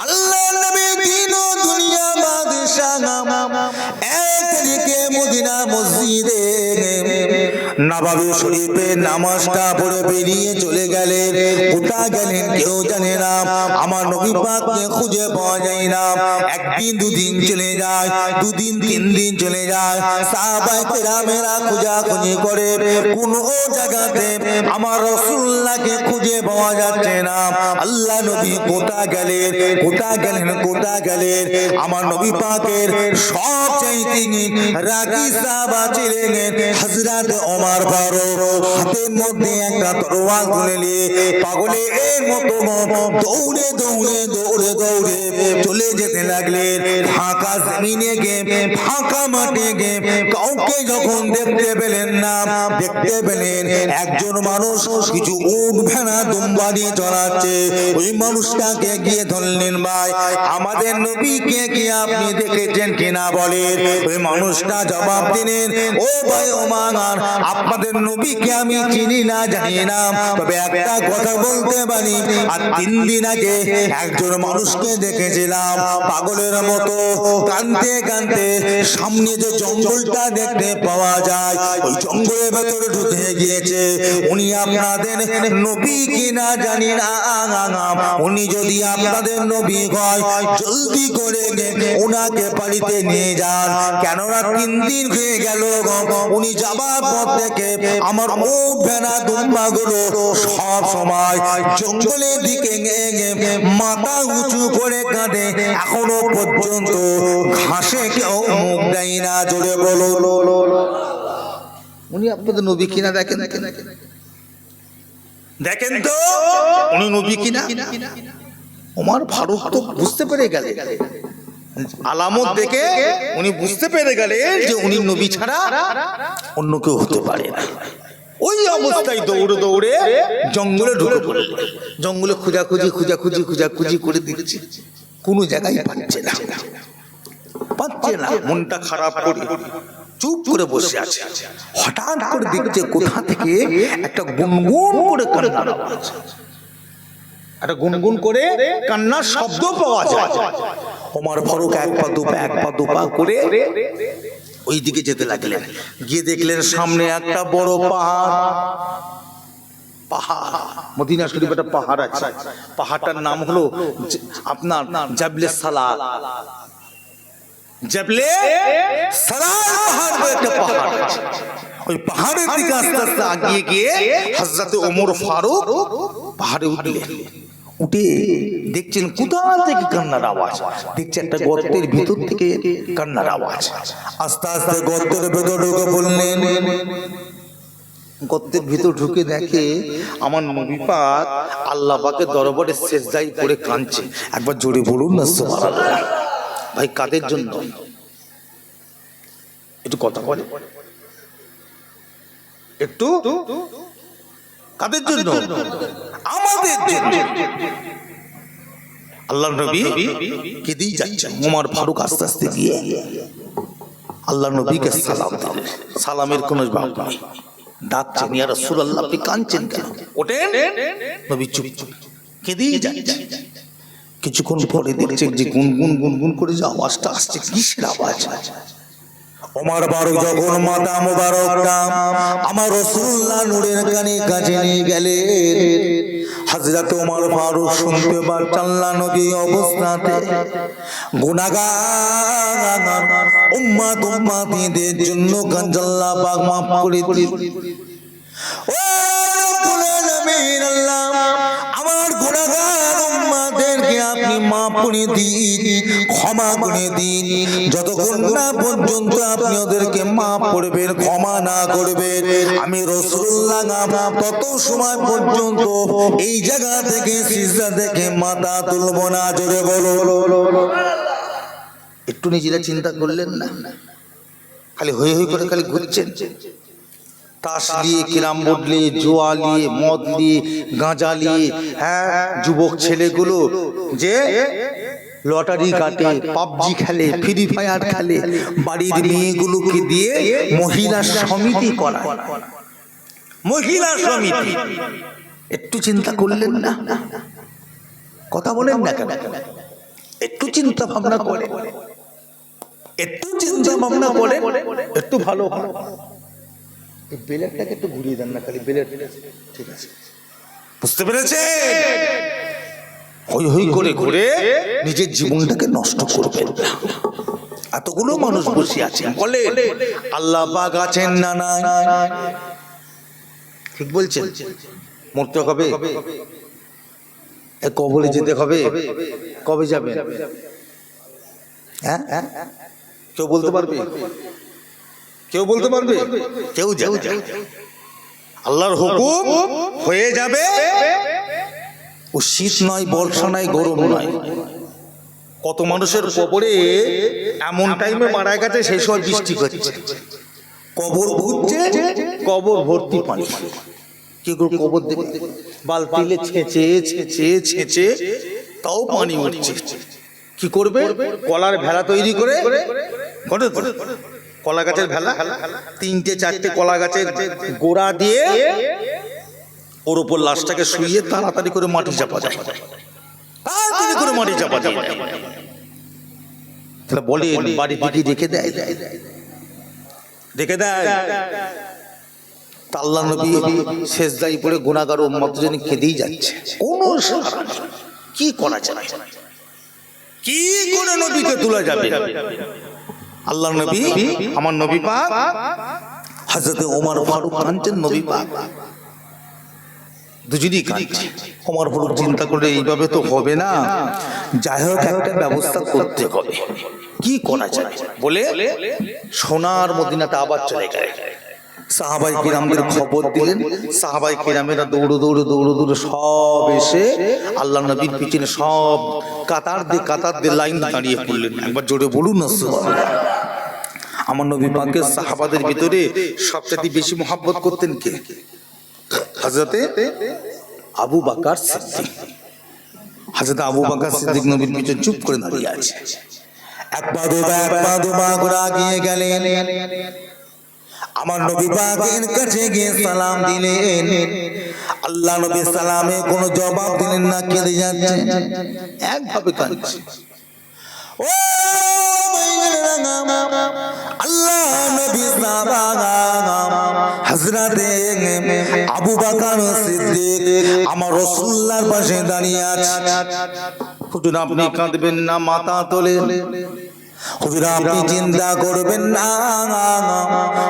আল্লাহ নবী দিন ও দুনিয়া বাদশাহ একদিকে মদিনা মসজিদে নববী শরীফে নামাজটা পড়ে বেরিয়ে চলে গেলেন। কোথায় গেলেন কেউ জানে না। আমার নবী পাককে খুঁজে পাওয়া যায় না। একদিন দুদিন চলে যায়, দুদিন তিন দিন চলে যায়। সাহাবায়ে কেরামেরা খোঁজাখুঁজি করে কোন জায়গাতে আমার রাসূলুল্লাহকে খুঁজে পাওয়া যাচ্ছে না। আল্লাহ নবী কোথায় গেলেন, কোথায় গেলেন, কোথায় গেলেন। আমার নবী পাকের সবচাইতে রাগী সাহাবা ছিলেন হযরত ওমর ফারুক। হাতের মধ্যে একটা তরোয়াল তুলে নিয়ে পাগলের মতো দৌড়ে দৌড়ে দৌড়ে দৌড়ে চলে যেতে লাগলেন। ফাঁকা জমিনে গিয়ে, ফাঁকা মাঠে গিয়ে কাউকে যখন দেখতে পেলেন না, দেখতে পেলেন একজন মানুষ কিছু উট ভেড়া দুম্বা দিয়ে চড়াচ্ছে। ওই মানুষটাকে গিয়ে ধরলেন, ভাই আমাদের নবীকে কি আপনি দেখেছেন কিনা বলেন। ওই মানুষটা জবাব দিলেন, ও ভাই ওমর, আপনাদের নবীকে আমি চিনি না, জানি না, তবে একটা কথা বলতে পারি, আর 3 দিন আগে একজন মানুষকে দেখেছিলাম পাগলের মতো কাঁদতে কাঁদতে সামনে যে জঙ্গলটা দেখতে পাওয়া যায় ওই জঙ্গলের ভেতরে ঢুকে গিয়েছে। উনি আপনাদের নবী কিনা জানি না, উনি যদি আপনাদের নবী হয় জলদি করে ওনাকে বাড়িতে নিয়ে যান, কেননা 3 দিন হয়ে গেল উনি যাবার পর থেকে আমার উট ভেড়া দুম্বা গুলো সব সময় জঙ্গলের দিকে মাথা উঁচু করে কাঁদে, এখনো পর্যন্ত ঘাসে কেউ মুখ দেয় না। জোরে বলো। উনি আপনাদের নবী কিনা দেখেন, দেখেন তো উনি নবী কিনা। ওমর ফারুক তো বুঝতে পেরে গেলেন, আলামত দেখে উনি বুঝতে পেরে গেলেন যে উনি নবী ছাড়া অন্য কেউ হতে পারে না। ওই অবস্থায় দৌড়ে দৌড়ে জঙ্গলে ঢুকে পড়লেন। জঙ্গলে খোঁজাখুঁজি করে দিচ্ছে, কোনো জায়গায় পাচ্ছে না। মনটা খারাপ করে চুপ করে বসে আছে। হঠাৎ করে দেখছে কোথা থেকে একটা গুনগুন করে কান্নার আওয়াজ, একটা গুনগুন করে কান্নার শব্দ পাওয়া যায়। ওমর ফারুক এক পা দুপা করে ওই দিকে যেতে লাগলেন। গিয়ে দেখলেন সামনে একটা বড় পাহাড়। মদিনা শরীফে একটা পাহাড় আছে, পাহাড়টার নাম হলো আপনার জাবলে সালাল। জাবলে সালাল পাহাড় বলে একটা পাহাড় আছে। ওই পাহাড়ের দিকে আস্তে আস্তে আগিয়ে গিয়ে হযরত ওমর ফারুক পাহাড়ে উঠলেন। উঠে দেখছেন কোথা থেকে কান্নার আওয়াজ, দেখছে একটা গর্তের ভিতর থেকে কান্নার আওয়াজ। আস্তে আস্তে গর্তের ভিতর ঢুকে পড়লেন। গর্তের ভিতর ঢুকে দেখে আমার নবী পাক আল্লাহ পাকের দরবারে সেজদায় পড়ে কাঁদছে। একবার জোরে বলুন না সুবহানাল্লাহ। ভাই কাদের জন্য একটু কথা বলে, একটু কাদের জন্য? আমাদের জন্য। আল্লাহর নবী কেঁদেই যাচ্ছেন। ওমর ফারুক আস্তে আস্তে গিয়ে আল্লাহর নবীকে সালাম দিলেন। সালামের কোনো জবাব নেই। ডাকছেন, ইয়া রাসূলুল্লাহ আপনি কাঁদছেন কেন? ওঠেন। নবী চুপ কেঁদেই যাচ্ছেন। কিছুক্ষণ পরে দেখছেন যে গুনগুন করে যে আওয়াজটা আসছে, কিসের আওয়াজ? ওমর ফারুক যখন মাথা মোবারকটা আমার রাসূলুল্লাহ নূরের কাছে নিয়ে গেলেন, হযরত ওমর ফারুক শুনতে পাচ্ছেন আল্লাহ নবী অবস্থাতে গুনাহগার উম্মতের জন্য আল্লাহ পাক মাফ করে দিন। ও রব্বুল আলামিন, আল্লাহ আমার গুনাহগার উম্মতদেরকে আপনি মাফ করে দিন, ক্ষমা করে দিন। যতক্ষণ না পর্যন্ত আপনি ওদেরকে মাফ করবেন, ক্ষমা না করবেন, আমি রাসূলুল্লাহ তত সময় পর্যন্ত এই জায়গা থেকে সিজদা থেকে মাথা তুলব না। জোরে বলো। একটু নিজেরা চিন্তা করলেন না? খালি হই হই করে খালি ঘুরছেন, তাস নিয়ে, ক্যারাম বোর্ড নিয়ে, জুয়া নিয়ে, মদ নিয়ে, গাঁজা নিয়ে। হ্যাঁ, যুবক ছেলেগুলো যে লটারি কাটে, পাবজি খেলে, ফ্রি ফায়ার খেলে, বাড়ির মেয়েগুলোকে দিয়ে মহিলা সমিতি করায়। মহিলা সমিতি একটু চিন্তা করলেন না? কথা বলেন না কেন? একটু চিন্তা ভাবনা করে, একটু চিন্তা ভাবনা করে একটু ভালো ভালো এই বেলেটটাকে একটু ঘুরিয়ে দেন না, খালি বেলেট। ঠিক আছে, বুঝতে পেরেছে? হই হই করে ঘুরে নিজের জীবনটাকে নষ্ট করবেন না। এতগুলো মানুষ বসে আছেন, বলে আল্লাহ পাক আছেন না নাই? ঠিক বলছেন? মরতে হবে, কবরে যেতে হবে, কবে যাবেন? হ্যাঁ, কেউ বলতে পারবে? কেউ বলতে পারবে? কেউ যাবে। আল্লাহর হুকুম হয়ে যাবে। ও শীত নয়, বর্ষা নয়, গরম নয়। কত মানুষের কবরে এমন টাইমে মারা গেছে সেই সময় বৃষ্টি হচ্ছে, কবর ঘুরছে, কবর ভর্তি পানি। কি করে কবর দেবে? বালতিলে ছেঁচে ছেঁচে ছেঁচে তাও পানি উঠছে। কি করবে? কলার ভেলা তৈরি করে, কলা গাছের ভেলা, 3টে 4টে কলা গাছের গোড়া দিয়ে ওর উপর লাশটাকে শুইয়ে তাড়াতাড়ি করে মাটি চাপা যায়, তাড়াতাড়ি করে মাটি চাপা যায়। তাহলে বলে বাড়ি দিকে রেখে দেয়, রেখে দেয়। আল্লাহ নবী সেজদায় পড়ে গুনাহগার উম্মত জন্য কেঁদেই যাচ্ছে। কোনো কি করা যায়? কি করে নবীকে তোলা যাবে? আল্লাহ নবী, আমার নবী পাক হযরত ওমর ফারুক কাঁদছেন, নবী পাক দুজনই কাঁদছে। ওমর ফারুক চিন্তা করে এইভাবে তো হবে না, যাই হোক একটা ব্যবস্থা করতে হবে। কি করা যায় বলে সোনার মদিনাতে আবার চলে গেলেন। সাহাবায়ে কিরামদের খবর দিলেন। সাহাবায়ে কিরামেরা দৌড়ে দৌড়ে দৌড়ে দৌড়ে সব এসে আল্লাহ নবীর পিছনে সব কাতার দিয়ে লাইন দাঁড়িয়ে পড়লেন। একবার জোরে বলুন না সুবহানাল্লাহ। আমার নবী পাকের সাহাবাদের ভিতরে সবচেয়ে বেশি মহব্বত করতেন কে? হযরতে আবু বকর সিদ্দিক। হযরত আবু বকর সিদ্দিক নবীর পিছনে চুপ করে দাঁড়িয়ে আছে। এক পা দুপা করে এগিয়ে গেলেন। আমার নবী পাকের কাছে গিয়ে সালাম দিলেন। আল্লাহ নবী সালামে কোনো জবাব দিলেন না, কেঁদে যাচ্ছে, একভাবে কাঁদছে। ও আল্লাহ নবী হযরতে আবু বকর সিদ্দিক আমার রাসূলুল্লাহর পাশে দাঁড়িয়ে আছে। হুজুর আপনি কাঁদবেন না, মাথা তোলেন। হুজুর আপনি চিন্তা করবেন না,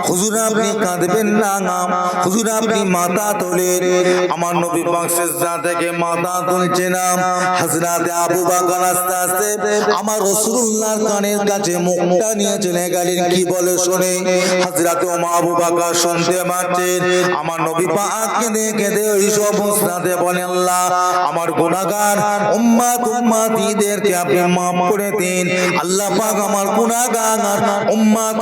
হুজুর আপনি কাঁদবেন না, হুজুর আপনি মাথা তোলেন। আমার নবী পাক সিজদা থেকে মাথা তুলছে না। হযরত আবু বকর আস্তে আস্তে আমার রাসূলুল্লাহর কানের কাছে মুখটা নিয়ে চলে গেলেন। কি বলে শুনে? হযরত আবু বকর শুনতে পাচ্ছেন আমার নবী পাক কেঁদে কেঁদে ওই সব অবস্থাতে বলেন, আল্লাহ আমার গুনাহগার উম্মতিদেরকে আপনি মাফ করে দিন। আল্লাহ পাক আমার গুনাহগার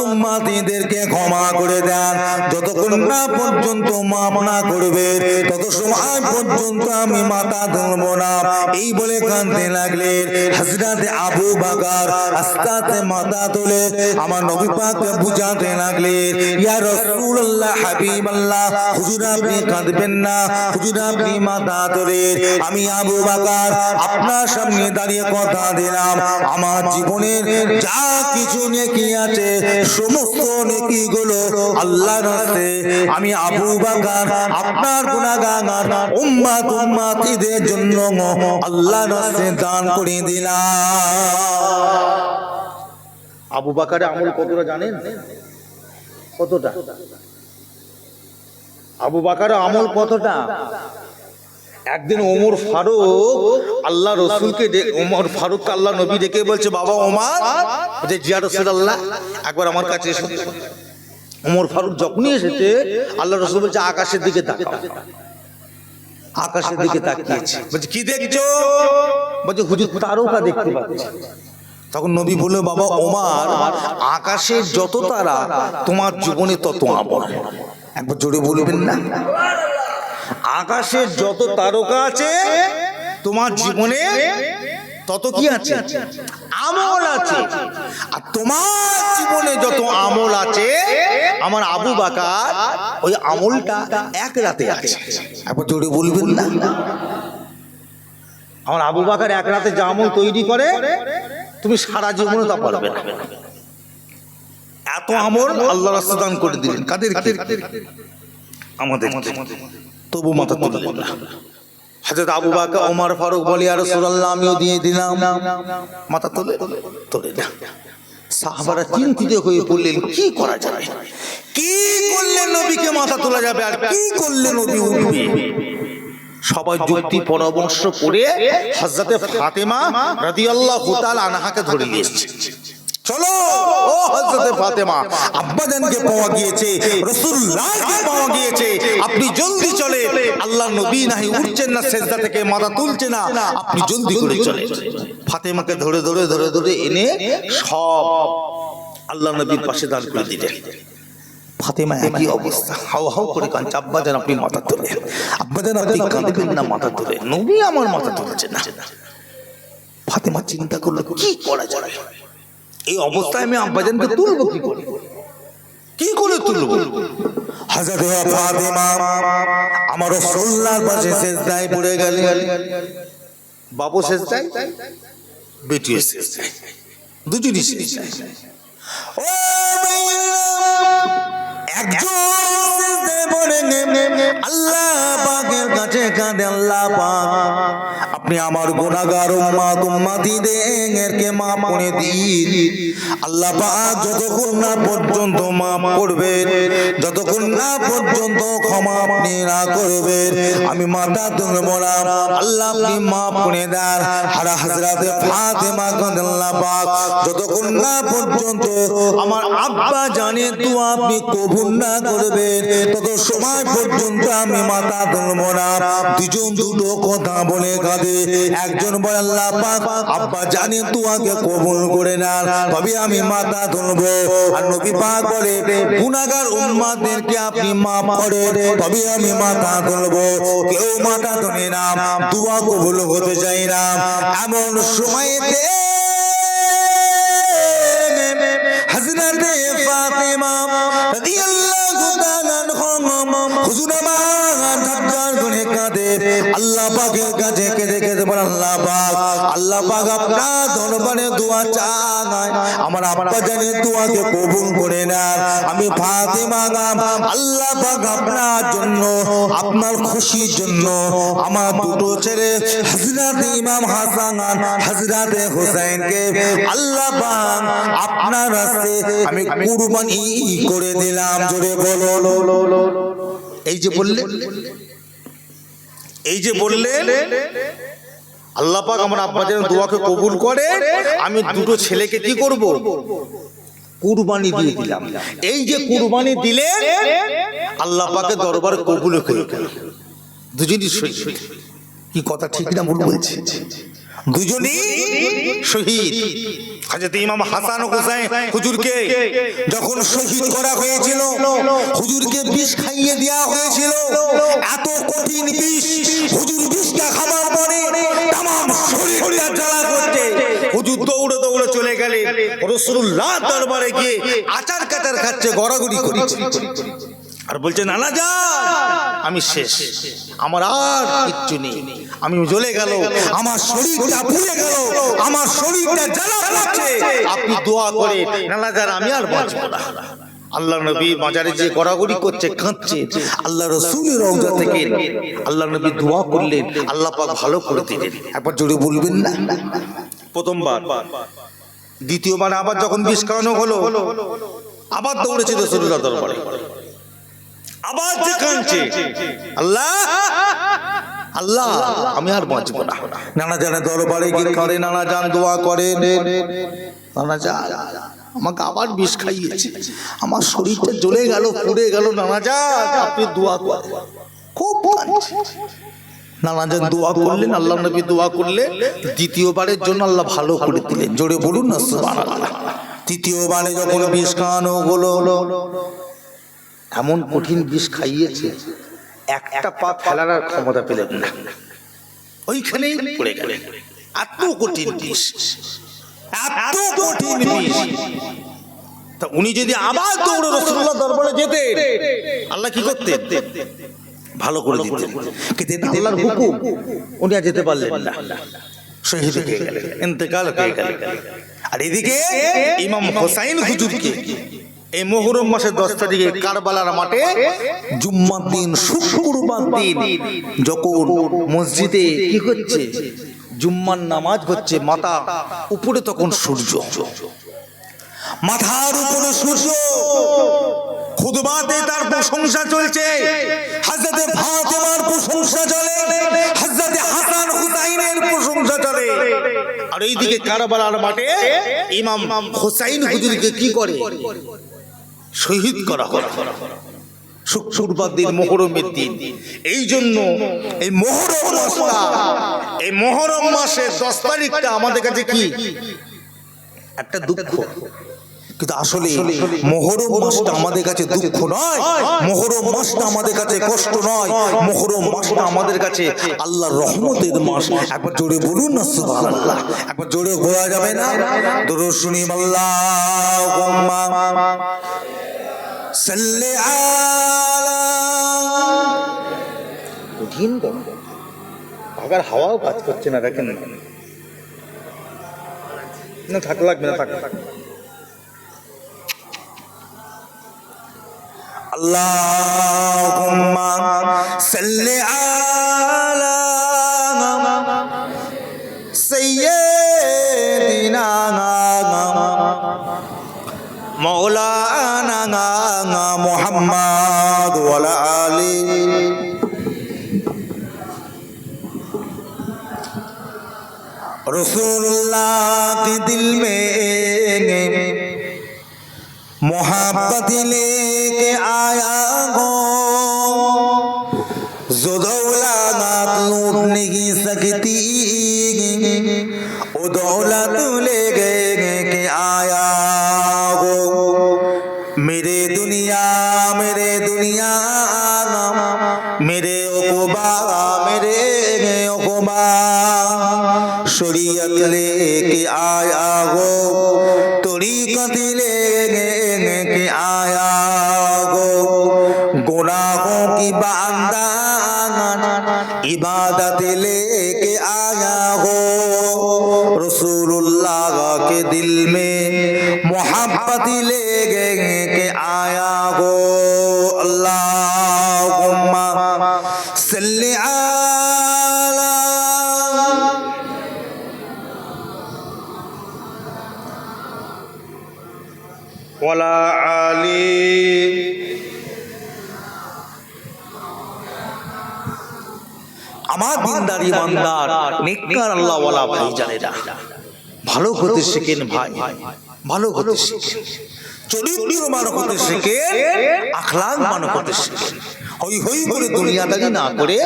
উম্মতিদেরকে ক্ষমা করে দেন। যতক্ষণ না পর্যন্ত মাফ না করবে তত সময় পর্যন্ত আমি মাথা ধরব না। এই বলে কাঁদতে লাগলেন। হযরত আবু বকর আস্তে আস্তে মাথা তুলে আমার নবী পাককে বুঝাতে লাগলেন, ইয়া রাসূলুল্লাহ হাবিবাল্লাহ, হুজুর আপনি কাঁদবেন না, হুজুর আপনি মাথা তোলেন। আমি আবু বকর আপনার সামনে দাঁড়িয়ে কথা দিলাম, আমার জীবনের যা কিছু নেকি আছে সমস্ত নেকিগুলো আল্লাহর রাস্তে আমি আবু বকর আপনার গুনাহগার উম্মতিদের জন্য আল্লাহর রাস্তে দান করে দিলাম। আবু বকরের আমল কতটা জানেন? কতটা? আবু বকরের আমল কতটা? একদিন ওমর ফারুক আল্লাহ রসুলকে, ওমর ফারুক আল্লাহ নবী ডেকে বলছে, বাবা ওমর, যে জিয়া রাসূলুল্লাহ একবার আমার কাছে এসো। ওমর ফারুক যখনই এসেছে আল্লাহ রসুল বলছে আকাশের দিকে তাকাও। আকাশের দিকে তাকিয়েছে, বলছে কি দেখছো? বলছে হুজুর তারকা দেখতে পাচ্ছি। তখন নবী বলল, বাবা ওমর, আকাশের যত তারা তোমার জীবনে তত আমল। একবার জোরে বলবেন না? আকাশের যত তারকা আছে তোমার জীবনে তত কি আছে? আমল আছে। আর তোমার জীবনে যত আমল আছে আমার আবু বকর ওই আমলটা এক রাতে আছে। একবার জোরে বলবেন না? আমার আবু বকর এক রাতে যে আমল তৈরি করে তুমি সারা জীবনে তা পারবে না। এত আমল আল্লাহ রাস্তা দান করে দিলেন কাদের? আমাদের। তবু মাথা তুললেন না। হযরত আবু বকর ওমর ফারুক বলে ইয়া রাসূলুল্লাহ আমিও দিয়ে দিলাম, মাথা তোলে না। সাহাবারা চিন্তিত হয়ে পড়লেন কি করা যাবে, কি করলে নবীকে মাথা তোলা যাবে আর কি করলে নবী উঠবে। সবাই যুক্তি পরামর্শ করে হযরতে ফাতেমা রাদিয়াল্লাহু তাআলা আনহাকে ধরে নিয়ে এসেছে। চলো ও হযরতে ফাতেমা, আব্বাজানকে পাওয়া গিয়েছে, রাসূলুল্লাহকে পাওয়া গিয়েছে, আপনি জলদি চলে। আল্লাহ নবী নাহি উঠছেন না সেজদা থেকে, মাথা তুলছে না, আপনি জলদি করে চলে। ফাতেমাকে ধরে ধরে ধরে ধরে এনে সব আল্লাহ নবীর পাশে দাঁড় করে দিলেন। ফাতেমা একই অবস্থা, হাও হাও করে কাঁদছে। আব্বাজান আপনি মাথা তোলেন, আব্বাজান আপনি কাঁদবেন না, মাথা তোলেন, নবী আমার মাথা তুলছে না। ফাতেমা চিন্তা করলো কি করা যাবে, এই অবস্থায় আমি আব্বাজানকে তুলবো কি করে, কি করে তুলবো। হযরত ফাতেমা আমার রাসূলুল্লাহর পাশে সিজদায় পড়ে গেলেন। বাবু সিজদায়, বেটি সিজদায়, দুজনই সিজদায়। ও একজন সিজদায় পড়ে আল্লাহ পাকের কাছে কাঁদে, আল্লাহ পাক আপনি আমার গুনাহগার উম্মতদেরকে মাফ করে দিন। আল্লাহ পাক যতক্ষণ না পর্যন্ত মাফ করবেন, যতক্ষণ না পর্যন্ত ক্ষমা আপনি না করবেন, আমি মাথা তুলব না। আল্লাহ আপনি মাফ করে দেন। আর হযরত ফাতেমা কাঁদেন, আল্লাহ পাক যতক্ষণ না পর্যন্ত আমার আব্বা জানে দোয়া আপনি কবুল না করবেন, তত সময় পর্যন্ত আমি মাথা তুলব না। দুজন দুটো কথা বলে কাঁদে। একজন বলে আল্লাহ পাক আব্বা জানে দোয়াকে কবুল করে নেন, তবে আমি মাথা তুলব। আর নবী পাক বলে গুনাহগার উম্মতদেরকে আপনি মাফ করেন, তবে আমি মাথা তুলব। কেউ মাথা তোলে না, দোয়া কবুল হতে চায় না। এমন সময়তে হযরত ফাতেমা রাদিয়াল্লাহু তাআলা হুজুর আমার ঝরঝর করে কাঁদে। আল্লাহ পাকের কাছে কেঁদে কেঁদে বলে আল্লাহ পাক, আল্লাহ পাক আপনার দরবারে দোয়া চাই, আমার আব্বা জানের দোয়াকে কবুল করে নেন। আমি ফাতেমা আল্লাহ পাক আপনার জন্য, আপনার খুশির জন্য আমার দুটো ছেলে হযরত ইমাম হাসান হযরত হুসাইনকে আল্লাহ পাক আপনার রাস্তায় আমি কুরবানি করে দিলাম। জোরে বলো। এই যে বললেন আল্লাহ পাক আমার আব্বাজানের দোয়াকে কবুল করে, আমি দুটো ছেলেকে কি করব, কুরবানি দিয়ে দিলাম। এই যে কুরবানি দিলেন আল্লাহ পাকের দরবার কবুল হয়ে গেল। দুজনই শহীদ। কি কথা ঠিক না ভুল বলছি? দুজনই শহীদ। হযরত ইমাম হাসান ও হুসাইন হুজুরকে যখন শহীদ করা হয়েছিল, হুজুরকে বিষ খাইয়ে দেওয়া হয়েছিল। এত কঠিন বিষ, হুজুর বিষটা খাবার পরে तमाम শরীরটা জ্বালা করতে হুজুর দৌড়ে দৌড়ে চলে গেলেন রাসূলুল্লাহ দরবারে গিয়ে আচার কাচার খাচ্ছে, গড়াগড়ি করছে আর বলছে নানা যান আমি শেষ, আমার আর কিচ্ছু নেই, আমি জ্বলে গেল, আমার শরীরটা পুড়ে গেল, আমার শরীরটা জ্বালা করছে, আপনি দোয়া করে নানা যান আমি আর বাঁচব না। আল্লাহ নবী মাজারে যে গড়াগড়ি করছে, কাঁদছে, আল্লাহ রাসূলের রওজা থেকে আল্লাহ নবী দোয়া করলেন, আল্লাহ পাক ভালো করে দিলেন। একবার জোরে বলবেন না? প্রথমবার। দ্বিতীয়বার আবার যখন বিষ খাওয়ানো হলো, আবার দৌড়েছে রাসূলুল্লাহ দরবারে, আবার যে কাঁদছে আল্লাহ আল্লাহ আমি আর বাঁচব না। নানা জানের দরবারে গিয়ে কাঁদে, নানা জান দোয়া করেন, নানা জান আমাকে আবার বিষ খাইয়েছে, আমার শরীরটা জ্বলে গেল, পুড়ে গেল, নানা জান আপনি দোয়া করেন। খুব নানা জান দোয়া করলেন, আল্লাহ নবী দোয়া করলেন, দ্বিতীয়বারের জন্য আল্লাহ ভালো করে দিলেন। জোরে বলুন না সুবহানাল্লাহ। তৃতীয়বারে যখন বিষ খাওয়ানো হলো, এমন কঠিন বিষ খাইয়েছে একটা পা ফেলার ক্ষমতা পেলেন না, ওইখানেই পড়ে গেলেন। এত কঠিন বিষ, এত কঠিন বিষ। তা উনি যদি আবার দৌড়ে রাসূলুল্লাহ দরবারে যেতেন, আল্লাহ কি করতেন? ভালো করে দিতেন, কিন্তু এটা আল্লাহর হুকুম, উনি আর যেতে পারলেন না, শহীদ হয়ে গেলেন, ইন্তেকাল হয়ে গেলেন। আর এদিকে ইমাম হোসাইন হুজুরকে এই মুহররম মাসের 10 তারিখে কারবালার মাঠে জুম্মার দিন, শুক্রবার দিন যখন মসজিদে কি হচ্ছে, জুম্মার নামাজ হচ্ছে, মাথা উপরে তখন সূর্য, মাথার উপরে সূর্য, খুতবাতে তার প্রশংসা চলছে, হযরতে ফাতেমার প্রশংসা চলে, হযরতে হাসান হুসাইনের প্রশংসা চলে। আর এইদিকে কারবালার মাঠে ইমাম হোসাইন হুজুরকে কি করে, শহীদ করা হয় শুক্রবার দিন, মুহররমের দিন। এই জন্য এই মুহররম মাসের 10 তারিখটা আমাদের কাছে কি একটা দুঃখ, কিন্তু আসলে মুহররম মাসটা আমাদের কাছে দুঃখ নয়, মুহররম মাসটা আমাদের কাছে কষ্ট নয়, মুহররম মাসটা আমাদের কাছে আল্লাহর রহমতের মাস। একবার জোরে বলুন না সুবহানাল্লাহ, একবার জোরে বলা যাবে না? দরুদ শুনি, আল্লাহুম্মা সাল্লি আলা। কঠিন গরম, আবার হাওয়াও কাজ করছে না, দেখেন না, থাক লাগবে না, থাক। আল্লাহুম্মা সাল্লি আলা সাইয়্যিদিনা মাওলানা মুহাম্মদ ওয়া আলা আলি रसूलुल्लाह के दिल में मोहब्बत लेके आया हो, जो दौलत लूट नहीं सकती, वो दौलत लेके के आया हो। मेरे दुनिया मेरे दुनिया मेरे उक़बा मेरे उक़बा शरीयत लेके आया हो, तरीक़त लेके आया हो। गुनाहों की बांदा इबादत लेके आया हो, रसूलुल्लाह के दिल में मोहब्बत लेके आया हो। अल्लाहुम्मा सल्ली आला ওয়ালা আলি। আমার দিনদার ইমানদার নেককার আল্লাহওয়ালা ভাইজানেরা, ভালো হতে শেখেন ভাই, ভালো হতে শেখেন, চরিত্রবান হতে শেখেন, আখলাকবান হতে শেখেন। হই হই করে দুনিয়াদারি না করে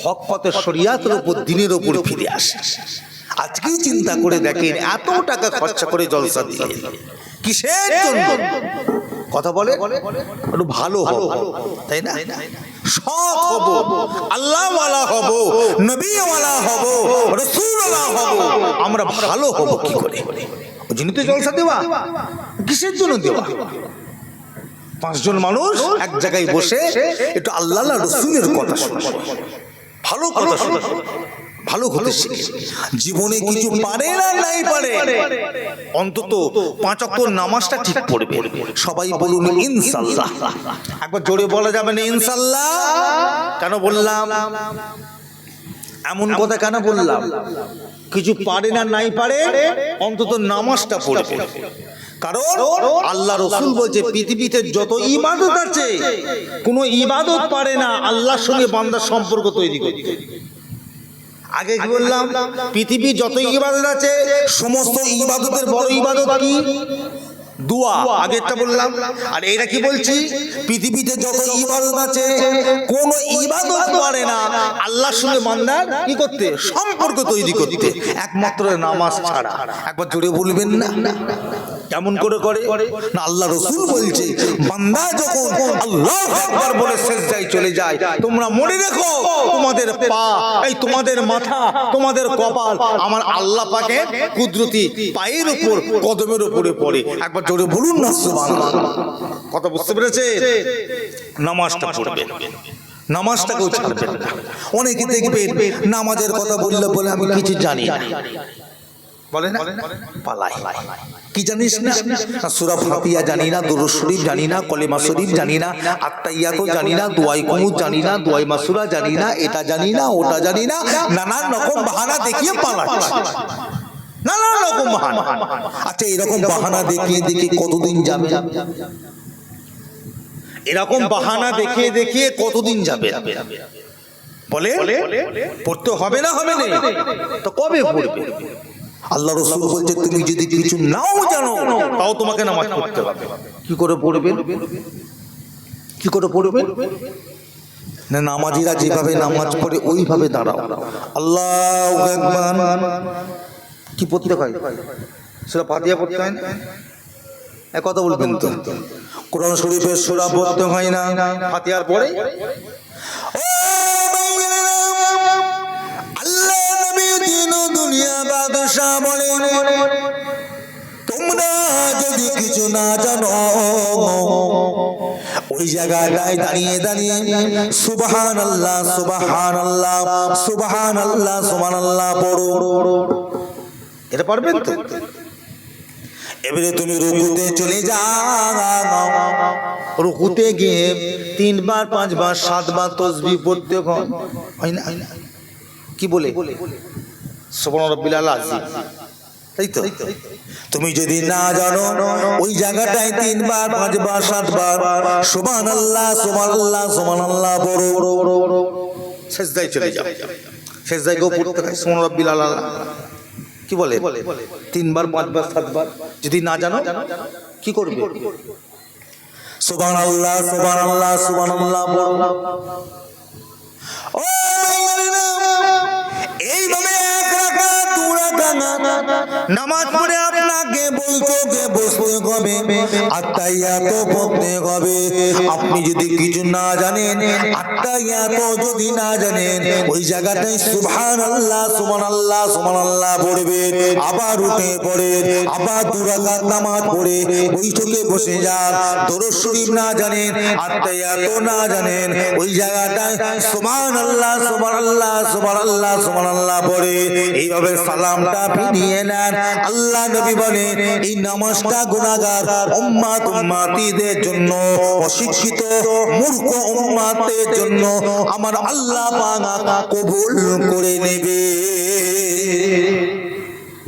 হক পথে শরিয়াতের উপর, দিনের উপর ফিরে আসে। আজকেই চিন্তা করে দেখেন, এত টাকা খরচা করে জলসা দিলেন কিসের জন্য? কথা বলে একটু ভালো হবো, তাই না? সৎ হব, আল্লাহওয়ালা হব, নবীওয়ালা হব, রাসূলওয়ালা হব। আমরা ভালো হব কি করে? ওই জন্য তো জলসা দেওয়া। কিসের জন্য দেওয়া? 5 জন মানুষ এক জায়গায় বসে একটু আল্লাহ রাসূলের কথা শুনবে, ভালো কথা শুনবে, ভালো হতে শিখে। জীবনে কিছু পারে না নাই পারে, অন্তত 5 ওয়াক্ত নামাজটা ঠিক পড়বে। সবাই বলুন ইনশাআল্লাহ। একবার জোরে বলা যাবে না ইনশাআল্লাহ? কেন বললাম এমন কথা? কেন বললাম? কিছু পারে না নাই পারে, অন্তত নামাজটা পড়বে। কারণ আল্লাহ রাসূল বলছে, পৃথিবীতে যত ইবাদত আছে, কোন ইবাদত পারে না আল্লাহর সঙ্গে বান্দার সম্পর্ক তৈরি করতে। আগে কি বললাম? পৃথিবী যত ইবাদত আছে, সমস্ত ইবাদতের বড় ইবাদত কি? দোয়া। আগেরটা বললাম। আর এরা কি বলছি? পৃথিবীতে যত ইবাদত আছে, কোন ইবাদত পারে না আল্লাহর সঙ্গে বান্দার কি করতে? সম্পর্ক তৈরি করতে, একমাত্র নামাজ ছাড়া। একবার জোরে বলবেন না? কেমন করে করে না? আল্লাহ রাসূল বলছে, বান্দা যখন আল্লাহু আকবার বলে সিজদায় চলে যায়, তোমরা মনে রেখো, তোমাদের পা, এই তোমাদের মাথা, তোমাদের কপাল আমার আল্লাহ পাকের কুদরতি পায়ের উপর, কদমের উপরে পড়ে। একবার জোরে বলুন না সুবহানাল্লাহ। কথা বুঝতে পেরেছে? নামাজটা পড়বে। নামাজটাকেও ছাড়বেন না। অনেকে দেখবেন নামাজের কথা বললে বলে আমি কিছু জানি না, বলে না পালাই। কি জানিস না? সূরা ফাতিহা জানি না, দুরূদ শরীফ জানি না, কলেমা শরীফ জানি না, আত্তাহিয়াতু জানি না, দুআয়ে কুনুত জানি না, দুআয়ে মাসুরা জানি না, এটা জানি না, ওটা জানি না, নানান রকম বাহানা দেখিয়ে পালাচ্ছে, নানান রকম বাহানা। আচ্ছা, এরকম বাহানা দেখিয়ে দেখিয়ে কতদিন যাবে? এরকম বাহানা দেখিয়ে দেখিয়ে কতদিন যাবে বলে? পড়তে হবে না, হবে না তো কবে পড়বে? আল্লাহ রাসূল বলছে তুমি যদি কিছু নাও জানো তাও তোমাকে নামাজ পড়তে হবে। কি করে পড়বেন? কি করে পড়বেন? না, নামাজিরা যেভাবে নামাজ পড়ে ওইভাবে দাঁড়াও। আল্লাহু আকবার। কি পড়তে হয়? সূরা ফাতিহা পড়তে হয় না? এক কথা বলবেন তো, কোরআন শরীফের সূরা পড়তে হয় না ফাতিহার পরে? আল্লাহ নবী দিন দুনিয়া বাদশা বলে তোমরা যদি কিছু না জানো ওই জায়গায় দাঁড়িয়ে দাঁড়িয়ে সুবহানাল্লাহ সুবহানাল্লাহ সুবহানাল্লাহ সুবহানাল্লাহ পড়ো। এটা পারবেন তো? এবারে তুমি রুকুতে চলে যাও, রুকুতে গিয়ে 3 বার 5 বার 7 বার তাসবিহ পড়তে হয় না? কি বলে? সুবহান রাব্বিল আযীম, তাই তো? তুমি যদি না জানো ওই জায়গাটায় 3 বার 5 বার 7 বার সুবহানাল্লাহ সুবহানাল্লাহ সুবহানাল্লাহ পড়ো। সিজদায় চলে যাও, সিজদায় গিয়ে পড়তে হয় সুবহান রাব্বিল আযীম। কি বলে? 3 বার 5 বার 7 বার। যদি না জানো কি করবে? সুবহানাল্লাহ সুবহানাল্লাহ সুবহানাল্লাহ পড়ো। ও এইভাবে এক রাকাত 2 রাকাত নামাজ পড়ে আপনাকে বসতে হবে, আত্তাহিয়াত পড়তে হবে। আপনি যদি কিছু না জানেন, আত্তাহিয়াত যদি না জানেন, ওই জায়গাটায় সুবহানাল্লাহ সুবহানাল্লাহ সুবহানাল্লাহ পড়বেন। আবার উঠে পড়ে আবার 2 রাকাত নামাজ পড়ে বৈঠকে বসে যান। দরুদ শরীফ না জানেন, আত্তাহিয়াত না জানেন, ওই জায়গাটায় সুবহানাল্লাহ সুবহানাল্লাহ সুবহানাল্লাহ সুবহানাল্লাহ পড়ে এইভাবে সালামটা ফিরিয়ে নেন। আল্লাহ নবী বলেন এই নামাজটা গুনাহগার উম্মতিদের জন্য, অশিক্ষিত মূর্খ উম্মতের জন্য আমার আল্লাহ পাক কবুল করে নেবে।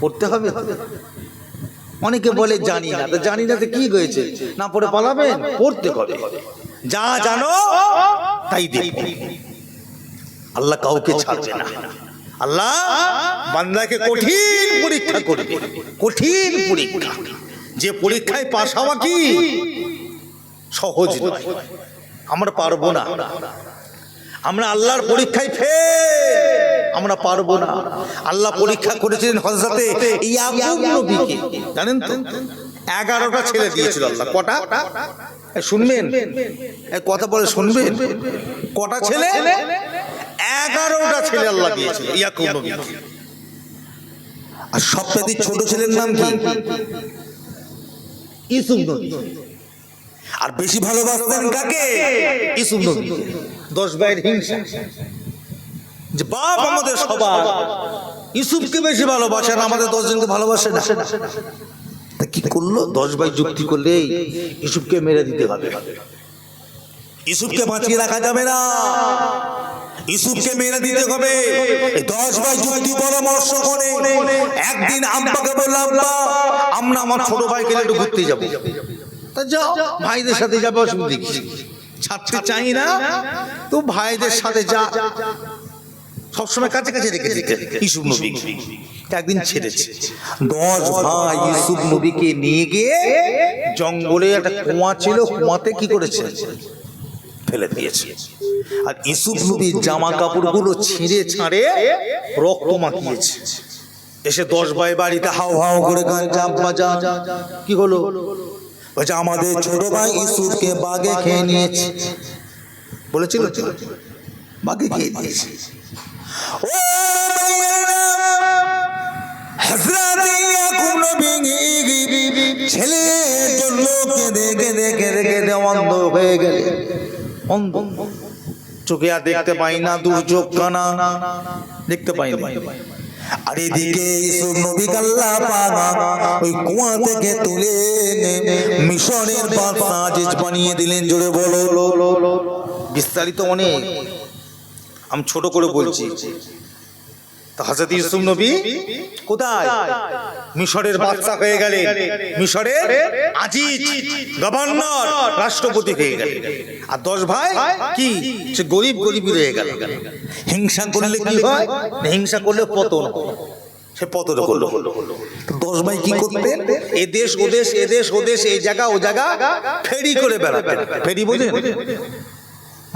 পড়তে হবে। অনেকে বলে জানি না, তো জানি না তো কি হয়েছে? না পড়ে পালাবেন? পড়তে হবে। যা জানো তাই দেখো। আল্লাহ কাউকে ছাড়বে না। আল্লাহ বান্দাকে কঠিন পরীক্ষা করবে, কঠিন পরীক্ষা। যে পরীক্ষায় পাস হওয়া কি সহজ নয়। আমরা পারবো না, আমরা আল্লাহর পরীক্ষায় ফেল, আমরা পারবো না। আল্লাহ পরীক্ষা করেছিলেন হযরতে ইয়াকুব নবীকে, জানেন তো? 11টা ছেলে দিয়েছিল আল্লাহ। কটা? শুনবেন, কথা বলে শুনবেন। কটা ছেলে? 11টা ছেলে আল্লাহ দিয়েছিল ইয়াকুব নবীকে। আর সবচেয়ে ছোট ছেলের নাম কি? ইউসুফ নবী। আর বেশি ভালোবাসতেন কাকে? ইউসুফ নবী। 10 ভাইয়ের হিংসা, যে বাপ আমাদের সবার ইউসুফকে বেশি ভালোবাসে আর আমাদের 10 জনকে ভালোবাসে না। তা কি করলো? 10 ভাই যুক্তি করলে ইউসুফকে মেরে দিতে হবে, ইউসুফকে বাঁচিয়ে রাখা যাবে না, ইউসুফকে মেরে দিতে হবে। 10 ভাই যুক্তি পরামর্শ করে একদিন আব্বাকে বললাম, আমরা আমার ছোট ভাইকে একটু ঘুরতে যাবো। তা যাও, ভাইদের সাথে যাবে, অসুবিধা কি? ছাড়তে চাই না তো ভাইদের সাথে যা। সবসময় কাছে কাছে রেখে দিতে ইউসুফ নবী একদিন ছেড়েছে। 10 ভাই ইউসুফ নবীকে নিয়ে গিয়ে জঙ্গলে একটা কুয়া ছিল, কুয়াতে কি করেছে? ফেলে দিয়েছে। আর ইউসুফ নবীর জামা কাপড়গুলো ছিঁড়ে ছাড়ে রক্ত মাখিয়েছে। এসে 10 ভাই বাড়িতে হাও হাও করে কাঁদছে, আব্বা যা। কি হলো? বলছে আমাদের ছোট ভাই ইউসুফকে বাঘে খেয়ে নিয়েছে। বলেছিল বাঘে খেয়ে নিয়েছে। ও হযরত ইয়াকুব নবী ছেলের জন্য কেঁদে কেঁদে কেঁদে কেঁদে অন্ধ হয়ে গেলেন। অন্ধ চোখে আর দেখতে পাই না, দূর চোখ কানা, দেখতে পাই না। আর এদিকে ইউসুফ নবীকে আল্লাহ পাক ওই কুয়া থেকে তুলে মিশরের বাদশা আজিজ বানিয়ে দিলেন। জোরে বলো। বিস্তারিত অনেক, আমি ছোট করে বলছি। তো হযরত ইউসুফ নবী কোথায়? মিশরের বাদশা হয়ে গেলেন, মিশরের আজিজ, গভর্নর, রাষ্ট্রপতি হয়ে গেলেন। আর 10 ভাই কি সে গরিব রয়ে গেল। হিংসা করলে কি হয়? হিংসা করলে পতন, সে পতন করলো। 10 ভাই কি করতেন? এ দেশ ও দেশ, এ দেশ ও দেশ, এই জায়গা ও জায়গা ফেরি করে বেড়াতেন। ফেরি বোঝেন?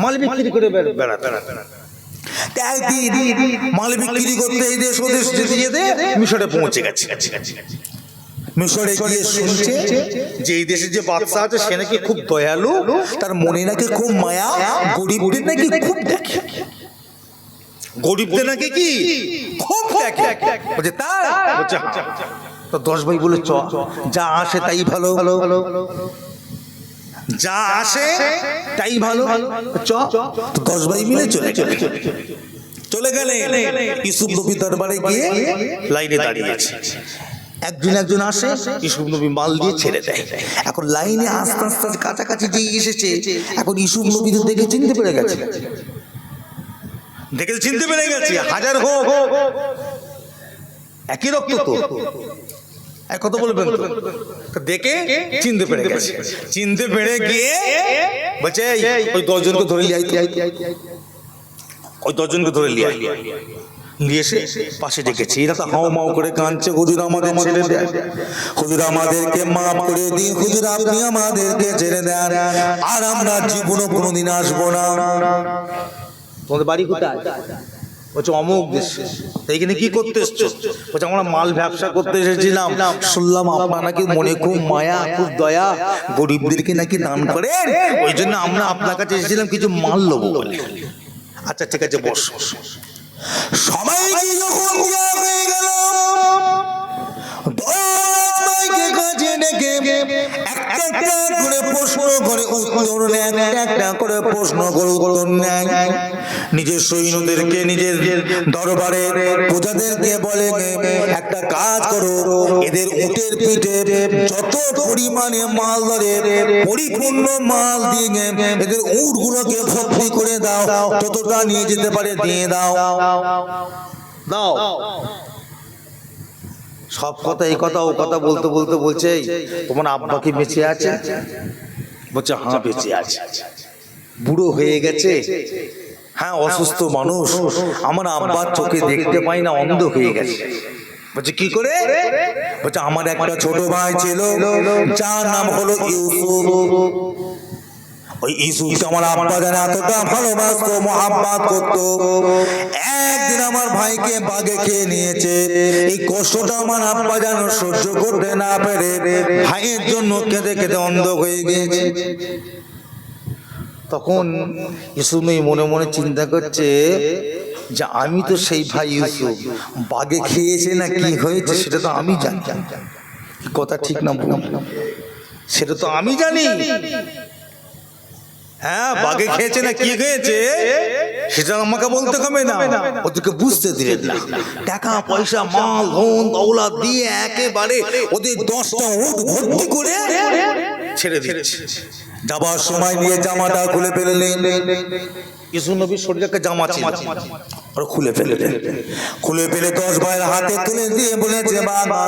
মাল বিক্রি করে বেড়াতেন। মাল বিক্রি করতে এই দেশ ও দেশ যেতে যেতে মিশরে পৌঁছে গেছে। মিশরে গিয়ে শুনছে যে এই দেশের যে বাদশা আছে সে নাকি খুব দয়ালু, তার মনে নাকি খুব মায়া, গরিবদের নাকি খুব দেখে, গরিবদের নাকি কি খুব দেখে। বলছে তাই? বলছে তো 10 ভাই বলে চ, যা আসে তাই ভালো, যা আসে তাই ভালো, চ। 10 ভাই মিলে চলে গেলে ইউসুফ নবী দরবারে গিয়ে লাইনে দাঁড়িয়েছে। একজন আসে, ইউসুফ নবী মাল দিয়ে ছেড়ে দেয়। এখন লাইনে আস্তে আস্তে কাছাকাছি যে এসেছে, এখন ইউসুফ নবী তো দেখে চিনতে পেরে গেছে, হাজার হোক একই রক্ত তো, কত বলবেন তো, দেখে চিনতে পেরে গেছে। চিনতে পেরে গিয়ে বলছে ওই 10 জনকে ধরে লিয়ে আইতে, ওই 10 জনকে ধরে লিয়ে এসে পাশে ডেকেছে। এরা তো হাও মাও করে কাঁদছে, হুজুর আমাদের ছেড়ে দেন, হুজুর আমাদেরকে মাফ করে দিন, হুজুর আপনি আমাদেরকে ছেড়ে দেন, আর আমরা জীবনে কোনোদিন আসবো না। তোমাদের বাড়ি কোথায়? বলছে অমুক দেশে। এইখানে কি করতে এসছো? বলছে আমরা মাল ব্যবসা করতে এসেছিলাম, শুনলাম আপনার নাকি মনে খুব মায়া, খুব দয়া, গরিবদেরকে নাকি দান করেন, ওই জন্য আমরা আপনার কাছে এসেছিলাম কিছু মাল নেবো বলে। আচ্ছা ঠিক আছে বস। সবাই যখন হয়ে গেল, 10 ভাইকে কাছে ডেকে একটা করে প্রশ্ন করে উত্তর নেন, একটা করে প্রশ্ন করে উত্তর নেন। নিজের সৈন্যদেরকে, নিজের দরবারে প্রজাদেরকে বলে একটা কাজ করো, এদের উটের পিঠে যত পরিমাণে মাল ধরে পরিপূর্ণ মাল দিয়ে এদের উটগুলোকে ভর্তি করে দাও, যতটা নিয়ে যেতে পারে দিয়ে দাও। সব কথা এই কথা ও কথা বলতে বলতে বলছে তোমার আব্বা কি বেঁচে আছে? বলছে হ্যাঁ বেঁচে আছে। বুড়ো হয়ে গেছে? হ্যাঁ অসুস্থ মানুষ, আমার আব্বার চোখে দেখতে পাই না, অন্ধ হয়ে গেছে। বলছে কি করে? বলছে আমার একটা ছোট ভাই ছিল যার নাম হলো ইউসুফ। ওই ইউসুফকে আমার আব্বা জানে এতটা ভালোবাসতো, মহাব্বত করতো। একদিন আমার ভাইকে বাঘে খেয়ে নিয়েছে। এই কষ্টটা আমার আব্বা যেন সহ্য করতে না পেরে ভাইয়ের জন্য কেঁদে কেঁদে অন্ধ হয়ে গিয়েছে। তখন ইউসুফ মনে মনে চিন্তা করছে যে আমি তো সেই ভাই ইউসুফ, বাঘে খেয়েছে না কি হয়েছে সেটা তো আমি জানি। কথা ঠিক না ভুল সেটা তো আমি জানি। হ্যাঁ বাঘে খেয়েছে না কি খেয়েছে সেটা আমাকে বলতে হবে না, ওদেরকে বুঝতে দিলেন না। টাকা পয়সা মাল ধন দৌলত দিয়ে একেবারে ওদের 10টা উট ভর্তি করে ছেড়ে দিয়েছে। যাবার সময় নিয়ে জামাটা খুলে ফেললেন। ইউসুফ নবীর শরীরে একটা জামা ছিল, আর খুলে ফেললেন। খুলে ফেলে 10 ভাইয়ের হাতে তুলে দিয়ে বলেছে বাবা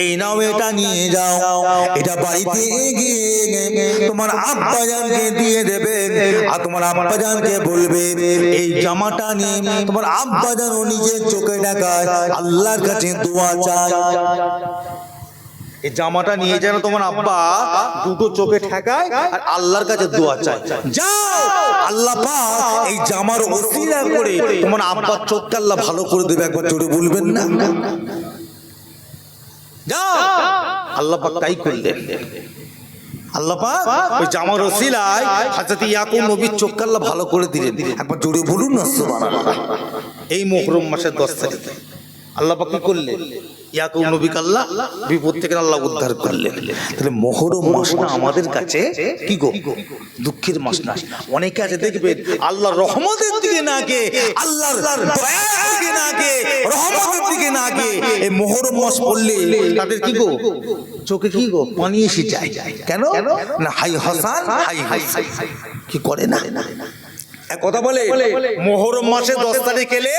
এই নাও, এটা নিয়ে যাও, এটা বাড়িতে গিয়ে তোমার আব্বা জানকে দিয়ে দেবে, আর তোমার আব্বা জানকে বলবে এই জামাটা নিয়ে তোমার আব্বা জান নিজের চোখে দেখায় আল্লাহর কাছে দোয়া চায়। এই জামাটা নিয়ে যেন তোমার আব্বা দুটো চোখে ঠেকায় আর আল্লাহর কাছে দোয়া চায়। যাও, আল্লাহ পাক এই জামার ওসিলা করে তোমার আব্বার চোখকে আল্লাহ ভালো করে দেবে। একবার জোরে বলবেন না? যাও, আল্লাহ পাক তাই করলেন। আল্লাহ পাক ওই জামার ওসিলায় হযরত ইয়াকুব নবীর চোখকে আল্লাহ ভালো করে দিলেন। একবার জোরে বলুন না সুবহানাল্লাহ। এই মুহররম মাসের 10 তারিখে আল্লাহ পাক কি করলেন? ইয়াকুব নবীকে আল্লাহ বিপদ থেকে আল্লাহ উদ্ধার করলেন। তাহলে মুহররম মাসটা আমাদের কাছে কি গো দুঃখের মাস না। অনেকে আছে দেখবেন আল্লাহর রহমতের দিকে না গিয়ে, আল্লাহর দয়ার দিকে না গিয়ে, রহমতের দিকে না গিয়ে এই মুহররম মাস পড়লে তাদের কি গো চোখে কি গো পানি এসে যায়। কেন না? হাই হাসান হাই হাসান কি করে না। এক কথা বলে মুহররম মাসে 10 তারিখ এলে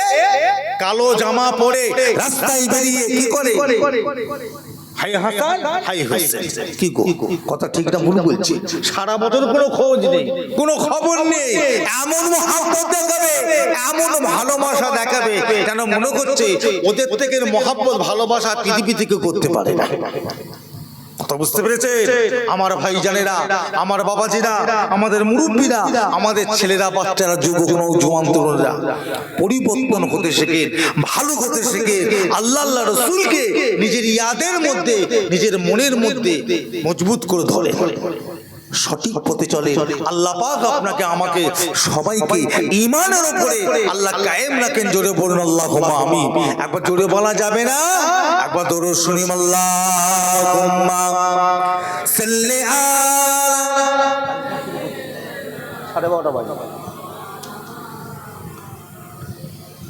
কালো জামা পরে রাস্তায় বেরিয়ে কি করে? হাই হাসান হাই হাসান কি গো কথা ঠিক না ভুল বলছি? সারা বছর কোনো খোঁজ নেই, কোনো খবর নেই, এমন মহব্বত দেখাবে, এমন ভালোবাসা দেখাবে কেন মনে করছে ওদের থেকে মহব্বত ভালোবাসা পৃথিবী থেকে করতে পারে না। কথা বুঝতে পেরেছে আমার ভাই জানেরা, আমার বাবাজিরা, আমাদের মুরব্বীরা, আমাদের ছেলেরা, বাচ্চারা, যুবক নওজোয়ান তরুণরা পরিবর্তন হতে শেখে, ভালো হতে শেখে, আল্লাহ আল্লাহ রাসূলকে নিজের ইয়াদের মধ্যে, নিজের মনের মধ্যে মজবুত করে ধরে সঠিক পথে চলে। আল্লাহ পাক আপনাকে আমাকে সবাইকে ঈমানের উপরে আল্লাহ কায়েম রাখেন। জোরে বলুন আল্লাহুম্মা আমিন। একবার জোরে বলা যাবে না? একবার দরুদ শুনি আল্লাহুম্মা সাল্লি আলা 12:30 বাজে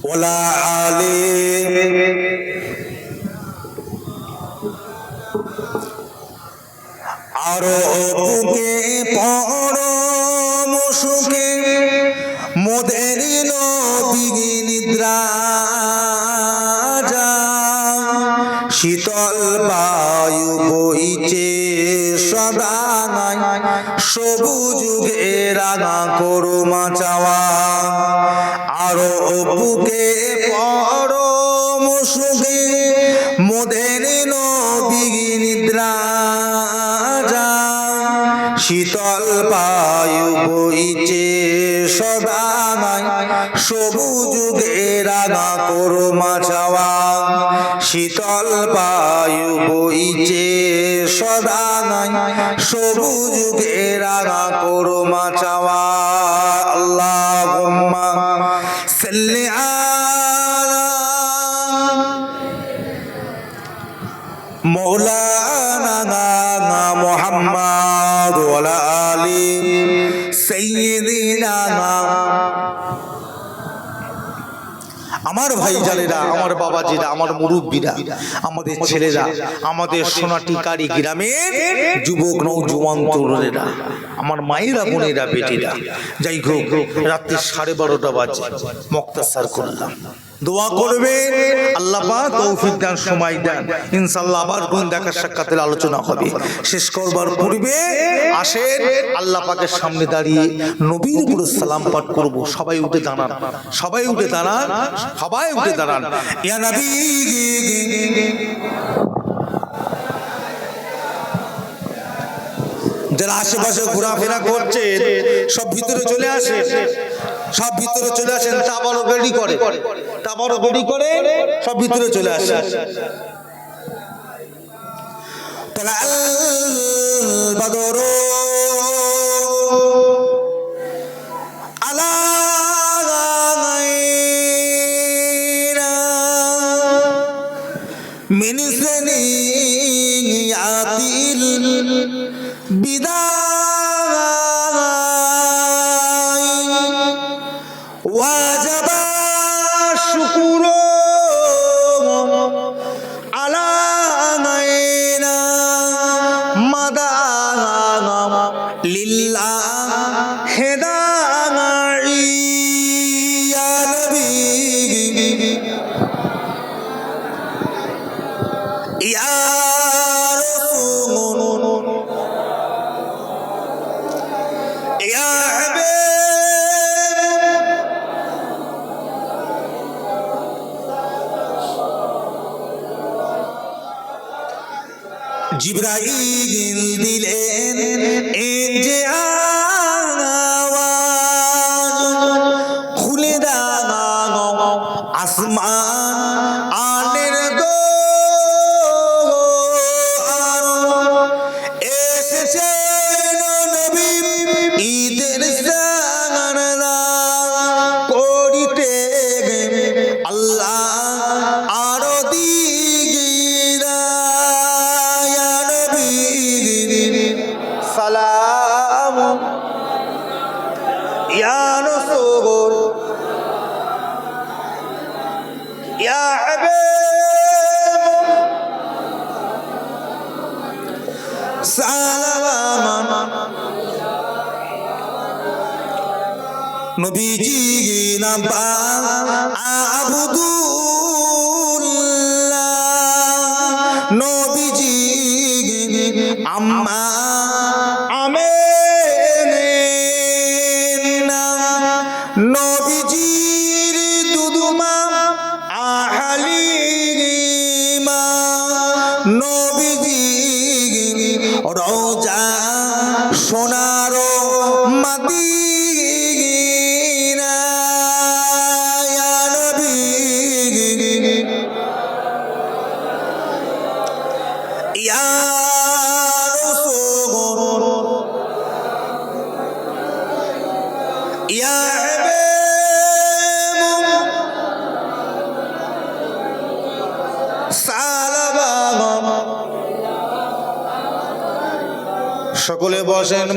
ওয়ালা আলি আরো বুকে পরম সুখে মোদের নবী নিদ্রা যায়, শীতল বায়ু বইছে সদায়, সবুজ রাঙা করুমা চাওয়া। আরো বুকে পরম সুখে মোদের নবী নিদ্রা, শীতল বায়ু বইছে সদায়, সবুজ রাঙা করুমা চাওয়া। শীতল বায়ু বইছে সদায়, সবুজ রাঙা করুমা চাওয়া। আল্লাহুম্মা সাল্লি আলা মাওলানা মুহাম্মদ ওয়া আলি সাইয়্যিদিনা। আমার ভাই জানেরা, আমার বাবাজিরা, আমার মুরব্বীরা, আমাদের ছেলেরা, আমাদের সোনাটিকারি গ্রামের যুবক নওজোয়ান তরুণেরা, আমার মায়েরা, বোনেরা, বেটিরা, যাই হোক রাত্রি 12:30 বাজে মুক্তাসার করলাম। দোয়া করবেন আল্লাহ পাক তৌফিক দান, সময় দেন, ইনশাআল্লাহ আবার কোন দেখা সাক্ষাতের আলোচনা হবে। শেষ করবার পূর্বে আসেন আল্লাহ পাকের সামনে দাঁড়িয়ে নবীর উপর সালাম পাঠ করব। সবাই উঠে দাঁড়ান, সবাই উঠে দাঁড়ান, সবাই উঠে দাঁড়ান। ইয়া নবী, যারা আশেপাশে ঘোরাফেরা করছে সব ভিতরে চলে আসে, সব ভিতরে চলে আসেন। তাবারক রেডি করে, তাবারক রেডি করে সব ভিতরে চলে আসে। তালাল বাদরু আলাইনা মিন সানিয়াতিল বিদায়, ওয়াজাবা শুকুরু আলাইনা মাদা লিল্লাহি দাঈ। ইয়া নবী ইয়া রাসূল ইয়া জিবরাইল দিলেন এক যে আওয়াজ, খুলে দাও আসমান আনের দোয়ার, এসেছেন নবী ঈদের সারা করিতে আল্লাহ আরো নবীজি নাম আবুদুল্লাহ নবীজি আম্মা আমেনা নবীজির দুদুমা আহালিমা নবীজি রওজা সোনার মদিনা ইয়া নবী ইয়া রাসূল ইয়া হাবিব সালাম সকলে বসেন।